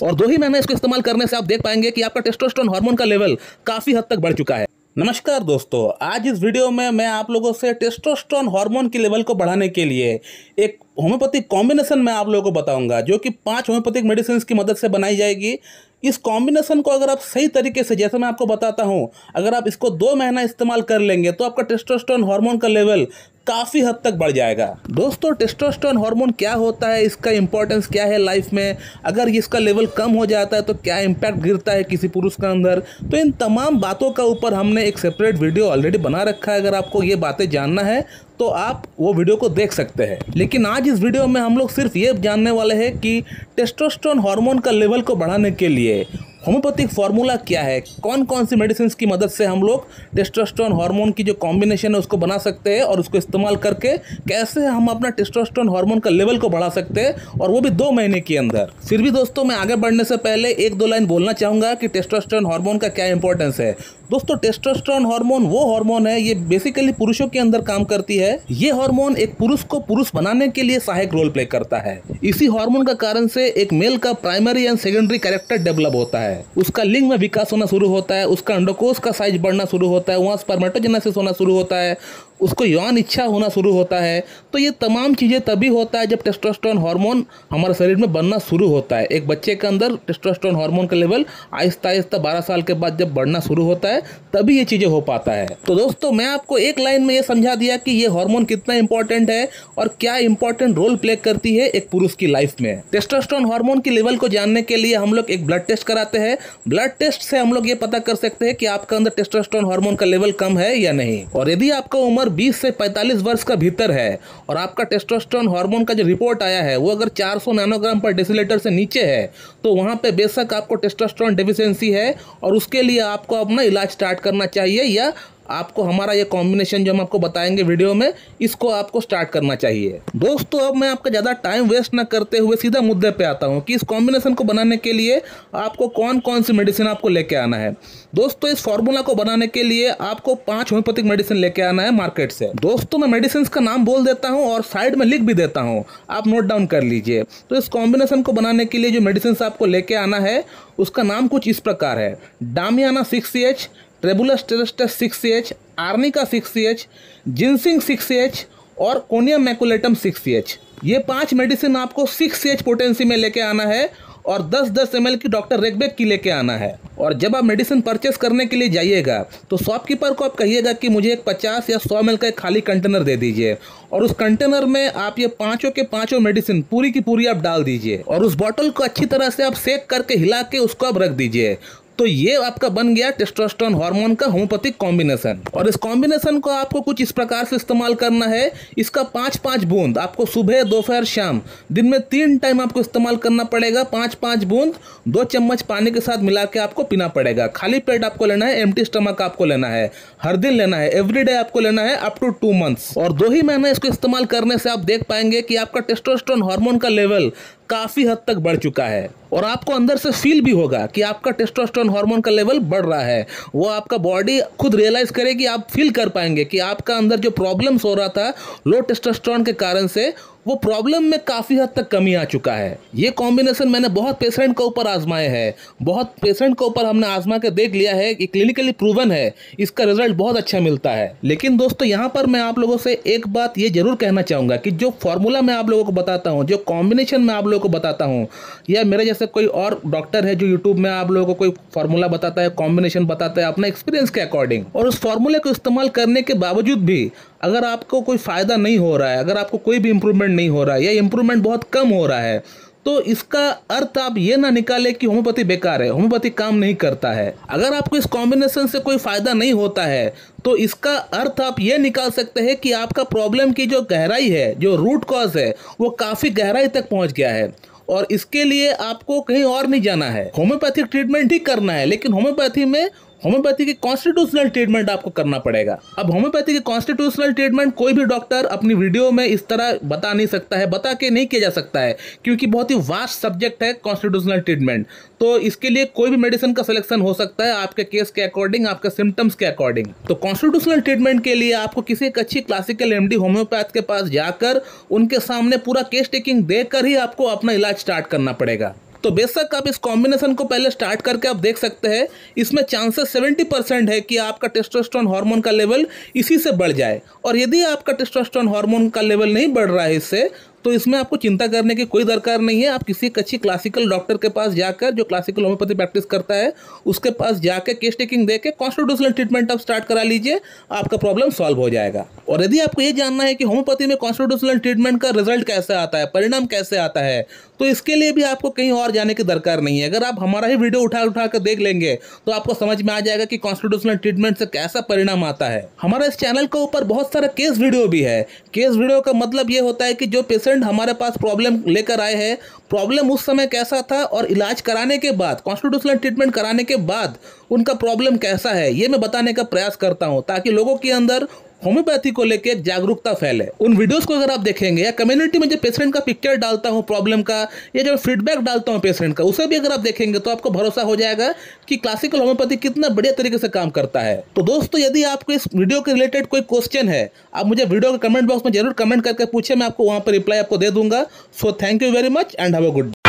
और 2 ही महीने इसको इस्तेमाल करने से आप देख पाएंगे कि आपका टेस्टोस्टेरोन हार्मोन का लेवल काफी हद तक बढ़ चुका है। नमस्कार दोस्तों, आज इस वीडियो में मैं आप लोगों से टेस्टोस्टेरोन हार्मोन के लेवल को बढ़ाने के लिए एक होम्योपैथिक कॉम्बिनेशन मैं आप लोगों को बताऊंगा, जो कि 5 होम्योपैथिक मेडिसिन की मदद से बनाई जाएगी। इस कॉम्बिनेशन को अगर आप सही तरीके से, जैसे मैं आपको बताता हूं, अगर आप इसको 2 महीना इस्तेमाल कर लेंगे तो आपका टेस्टोस्टेरोन हार्मोन का लेवल काफ़ी हद तक बढ़ जाएगा। दोस्तों, टेस्टोस्टेरोन हार्मोन क्या होता है, इसका इंपॉर्टेंस क्या है लाइफ में, अगर इसका लेवल कम हो जाता है तो क्या इम्पैक्ट गिरता है किसी पुरुष के अंदर, तो इन तमाम बातों का ऊपर हमने एक सेपरेट वीडियो ऑलरेडी बना रखा है। अगर आपको ये बातें जानना है तो आप वो वीडियो को देख सकते हैं। लेकिन आज इस वीडियो में हम लोग सिर्फ ये जानने वाले हैं कि टेस्टोस्टेरोन हार्मोन का लेवल को बढ़ाने के लिए होम्योपैथिक फार्मूला क्या है, कौन कौन सी मेडिसिन की मदद से हम लोग टेस्टोस्टेरोन हार्मोन की जो कॉम्बिनेशन है उसको बना सकते हैं, और उसको इस्तेमाल करके कैसे हम अपना टेस्टोस्टेरोन हार्मोन का लेवल को बढ़ा सकते हैं, और वो भी 2 महीने के अंदर। फिर भी दोस्तों, मैं आगे बढ़ने से पहले 1-2 लाइन बोलना चाहूँगा कि टेस्टोस्टेरोन हार्मोन का क्या इंपॉर्टेंस है। दोस्तों, टेस्टोस्टेरोन हार्मोन वो हार्मोन है, ये बेसिकली पुरुषों के अंदर काम करती है। ये हार्मोन एक पुरुष को पुरुष बनाने के लिए सहायक रोल प्ले करता है। इसी हार्मोन का कारण से एक मेल का primary and secondary character develop होता है, उसका लिंग में विकास होना शुरू होता है, उसका अंडकोश का साइज बढ़ना शुरू होता है, वहाँ स्पर्मेटोजेनेसिस होना शुरू होता है, उसको यौन इच्छा होना शुरू होता है। तो ये तमाम चीज़ें तभी होता है जब टेस्टोस्टेरोन हार्मोन हमारे शरीर में बनना शुरू होता है। एक बच्चे के अंदर टेस्टोस्टेरोन हार्मोन का लेवल आहिस्ता आहिस्ता 12 साल के बाद जब बढ़ना शुरू होता है, तभी ये चीज़ें हो पाता है। तो दोस्तों, मैं आपको एक लाइन में ये समझा दिया कि ये हार्मोन कितना इंपॉर्टेंट है और क्या इंपॉर्टेंट रोल प्ले करती है एक पुरुष की लाइफ में। टेस्टोस्टेरोन हार्मोन के लेवल को जानने के लिए हम लोग एक ब्लड टेस्ट कराते हैं। ब्लड टेस्ट से हम लोग ये पता कर सकते हैं कि आपका अंदर टेस्टोस्टेरोन हार्मोन का लेवल कम है या नहीं। और यदि आपका उम्र 20 से 45 वर्ष का भीतर है और आपका टेस्टोस्टेरोन हार्मोन का जो रिपोर्ट आया है वो अगर 400 नैनोग्राम पर डेसीलीटर से नीचे है, तो वहां पे बेशक आपको टेस्टोस्टेरोन डेफिशिएंसी है, और उसके लिए आपको अपना इलाज स्टार्ट करना चाहिए, या आपको हमारा ये कॉम्बिनेशन जो हम आपको बताएंगे वीडियो में, इसको आपको स्टार्ट करना चाहिए। दोस्तों, अब मैं आपका ज़्यादा टाइम वेस्ट ना करते हुए सीधा मुद्दे पे आता हूँ कि इस कॉम्बिनेशन को बनाने के लिए आपको कौन कौन सी मेडिसिन आपको लेके आना है। दोस्तों, इस फॉर्मूला को बनाने के लिए आपको 5 होम्योपैथिक मेडिसिन लेके आना है मार्केट से। दोस्तों, मैं मेडिसिन का नाम बोल देता हूँ और साइड में लिख भी देता हूँ, आप नोट डाउन कर लीजिए। तो इस कॉम्बिनेशन को बनाने के लिए जो मेडिसिन आपको लेके आना है उसका नाम कुछ इस प्रकार है: डामियाना 6CH, ट्रेबुलस टेरेस्टस 6CH, arnica 6CH, ginseng 6CH और कोनियम मैकुलेटम 6CH। ये 5 मेडिसिन आपको 6CH पोटेंसी में लेके आना है, और 10-10 ml की डॉक्टर रेकबेक की लेके आना है। और जब आप मेडिसिन परचेस करने के लिए जाइएगा तो शॉपकीपर को आप कहिएगा कि मुझे एक 50 या 100 ml का एक खाली कंटेनर दे दीजिए, और उस कंटेनर में आप ये पांचों के पांचों मेडिसिन पूरी की पूरी आप डाल दीजिए, और उस बॉटल को अच्छी तरह से आप सेक करके हिला के उसको आप रख दीजिए। तो ये आपका बन गया टेस्टोस्टेरोन हार्मोन का होम्योपैथिक कॉम्बिनेशन। और इस कॉम्बिनेशन को आपको कुछ इस प्रकार से इस्तेमाल करना है। इसका 5-5 बूंद आपको सुबह, दोपहर, शाम, दिन में 3 टाइम आपको इस्तेमाल करना पड़ेगा। 5-5 बूंद 2 चम्मच पानी के साथ मिला के आपको पीना पड़ेगा। खाली पेट आपको लेना है, एम्प्टी स्टमक आपको लेना है, हर दिन लेना है, एवरीडे आपको लेना है अप टू 2 मंथ्स। और 2 ही महीने इसको इस्तेमाल करने से आप देख पाएंगे कि आपका टेस्टोस्टेरोन हार्मोन का लेवल काफी हद तक बढ़ चुका है, और आपको अंदर से फील भी होगा कि आपका टेस्टोस्टेरोन हार्मोन का लेवल बढ़ रहा है। वो आपका बॉडी खुद रियलाइज करेगी, आप फील कर पाएंगे कि आपका अंदर जो प्रॉब्लम्स हो रहा था लो टेस्टोस्टेरोन के कारण से, वो प्रॉब्लम में काफ़ी हद तक कमी आ चुका है। ये कॉम्बिनेशन मैंने बहुत पेशेंट के ऊपर आजमाए हैं, बहुत पेशेंट के ऊपर हमने आजमा के देख लिया है कि क्लिनिकली प्रूवन है, इसका रिजल्ट बहुत अच्छा मिलता है। लेकिन दोस्तों, यहाँ पर मैं आप लोगों से एक बात ये जरूर कहना चाहूँगा कि जो फॉर्मूला मैं आप लोगों को बताता हूँ, जो कॉम्बिनेशन मैं आप लोगों को बताता हूँ, या मेरे जैसे कोई और डॉक्टर है जो यूट्यूब में आप लोगों को कोई फॉर्मूला बताता है, कॉम्बिनेशन बताता है अपने एक्सपीरियंस के अकॉर्डिंग, और उस फॉर्मूले को इस्तेमाल करने के बावजूद भी अगर आपको कोई फ़ायदा नहीं हो रहा है, अगर आपको कोई भी इंप्रूवमेंट नहीं हो रहा है, या इंप्रूवमेंट बहुत कम हो रहा है, तो इसका अर्थ आप ये ना निकालें कि होम्योपैथी बेकार है, होम्योपैथी काम नहीं करता है। अगर आपको इस कॉम्बिनेशन से कोई फ़ायदा नहीं होता है, तो इसका अर्थ आप ये निकाल सकते हैं कि आपका प्रॉब्लम की जो गहराई है, जो रूट कॉज है, वो काफ़ी गहराई तक पहुँच गया है, और इसके लिए आपको कहीं और नहीं जाना है, होम्योपैथिक ट्रीटमेंट ही करना है। लेकिन होम्योपैथी में होम्योपैथी की कॉन्स्टिट्यूशनल ट्रीटमेंट आपको करना पड़ेगा। अब होम्योपैथी की कॉन्स्टिट्यूशनल ट्रीटमेंट कोई भी डॉक्टर अपनी वीडियो में इस तरह बता नहीं सकता है, बता के नहीं किया जा सकता है, क्योंकि बहुत ही वास्ट सब्जेक्ट है कॉन्स्टिट्यूशनल ट्रीटमेंट। तो इसके लिए कोई भी मेडिसिन का सिलेक्शन हो सकता है आपके केस के अकॉर्डिंग, आपके सिम्टम्स के अकॉर्डिंग। तो कॉन्स्टिट्यूशनल ट्रीटमेंट के लिए आपको किसी एक अच्छी क्लासिकल एमडी होम्योपैथ के पास जाकर उनके सामने पूरा केस टेकिंग देकर ही आपको अपना इलाज स्टार्ट करना पड़ेगा। तो बेशक आप इस कॉम्बिनेशन को पहले स्टार्ट करके आप देख सकते हैं, इसमें चांसेस 70% है कि आपका टेस्टोस्टेरोन हार्मोन का लेवल इसी से बढ़ जाए। और यदि आपका टेस्टोस्टेरोन हार्मोन का लेवल नहीं बढ़ रहा है इससे, तो इसमें आपको चिंता करने की कोई दरकार नहीं है। आप किसी अच्छी क्लासिकल डॉक्टर के पास जाकर, जो क्लासिकल होम्योपैथी प्रैक्टिस करता है, उसके पास जाकर केस टेकिंग देके कॉन्स्टिट्यूशनल ट्रीटमेंट आप स्टार्ट करा लीजिए, आपका प्रॉब्लम सॉल्व हो जाएगा। और यदि आपको ये जानना है कि होम्योपैथी में कॉन्स्टिट्यूशनल ट्रीटमेंट का रिजल्ट कैसे आता है, परिणाम कैसे आता है, तो इसके लिए भी आपको कहीं और जाने की दरकार नहीं है। अगर आप हमारा ही वीडियो उठा कर देख लेंगे तो आपको समझ में आ जाएगा कि कॉन्स्टिट्यूशनल ट्रीटमेंट से कैसा परिणाम आता है। हमारा इस चैनल के ऊपर बहुत सारा केस वीडियो भी है। केस वीडियो का मतलब ये होता है कि जो पेशेंट हमारे पास प्रॉब्लम लेकर आए हैं, प्रॉब्लम उस समय कैसा था और इलाज कराने के बाद, कॉन्स्टिट्यूशनल ट्रीटमेंट कराने के बाद उनका प्रॉब्लम कैसा है, ये मैं बताने का प्रयास करता हूं, ताकि लोगों के अंदर होम्योपैथी को लेकर एक जागरूकता फैले। उन वीडियोस को अगर आप देखेंगे या कम्युनिटी में जो पेशेंट का पिक्चर डालता हूं प्रॉब्लम का, या जो फीडबैक डालता हूं पेशेंट का, उसे भी अगर आप देखेंगे तो आपको भरोसा हो जाएगा कि क्लासिकल होम्योपैथी कितना बढ़िया तरीके से काम करता है। तो दोस्तों, यदि आपको इस वीडियो के रिलेटेड कोई क्वेश्चन है, आप मुझे वीडियो के कमेंट बॉक्स में जरूर कमेंट करके पूछे, मैं आपको वहां पर रिप्लाई आपको दे दूंगा। So thank you very much and have a good day.